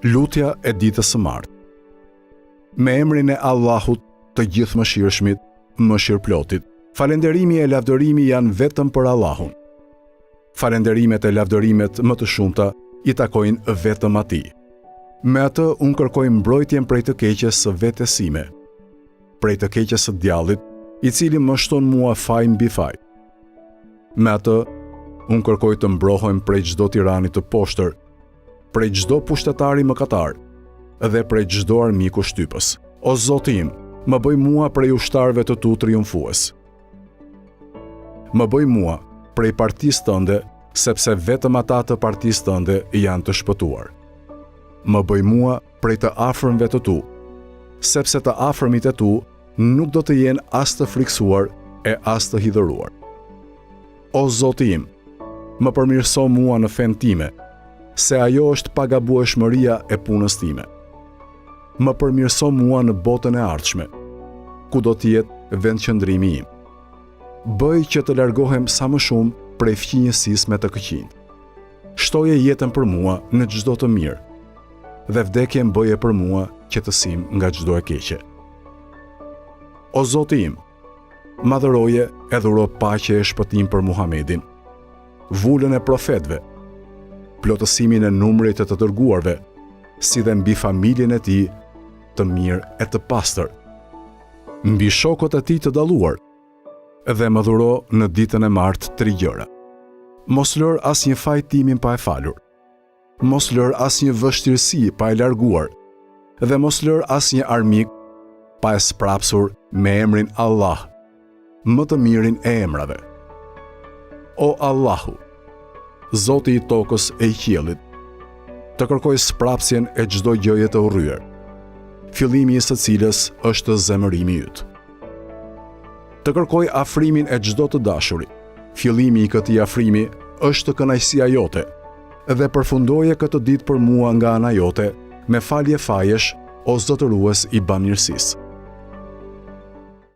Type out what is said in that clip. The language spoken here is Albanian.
Lutja e ditës së martë. Me emrin e Allahut, të gjithë mëshirshmit, mëshirëplotit, falënderimi e lavdërimi janë vetëm për Allahun. Falënderimet e lavdërimet më të shumta i takojnë vetëm Atij. Me atë unë kërkoj mbrojtjen prej të keqes së vetes sime, prej të keqes së djallit, i cili më shton mua faj mbi faj. Me atë unë kërkoj të mbrohem prej çdo tirani të poshtër, prej çdo pushtetari mëkatar dhe prej çdo armiku shtypës. O Zoti im, më bëj mua prej ushtarëve të tu triumfues. Më bëj mua prej partisë tënde, sepse vetëm ata të partisë tënde janë të shpëtuar. Më bëj mua prej të afërmve të tu, sepse të afërmit e tu nuk do të jenë as të friksuar e as të hidhëruar. O Zoti im, më përmirëso mua në fen time, se ajo është pagabueshmëria e punës time. Më përmirëso mua në botën e ardhshme, ku do të jetë vendqëndrimi im. Bëj që të largohem sa më shumë prej fqinjësisë me të këqijt. Shtoje jetën për mua në çdo të mirë, dhe vdekjen bëje për mua që të sim nga çdo e keqe. O Zoti im, madhëroje e dhuro paqe e shpëtim për Muhamedin, vullën e profetëve, plotësimin e numrit të dërguarve, si dhe mbi familjen e tij të mirë e të pastër, mbi shokët e tij të dalluar, dhe më dhuro në ditën e martë 3 gjëra. Mos lër asnjë faj timin pa e falur, mos lër asnjë vështirësi pa e larguar, dhe mos lër asnjë armik pa e sprapsur me emrin Allah, më të mirin e emrave. O Allahu, Zoti i tokës e i qiellit, të kërkoj sprapsjen e çdo gjëje të urryer, fillimi i së cilës është zemërimi yt. Të kërkoj afrimin e çdo të dashurit, fillimi i këtij afrimi është kënaqësia jote, dhe përfundoje këtë ditë për mua nga ana jote me falje fajesh, o zotërues i bamirësisë.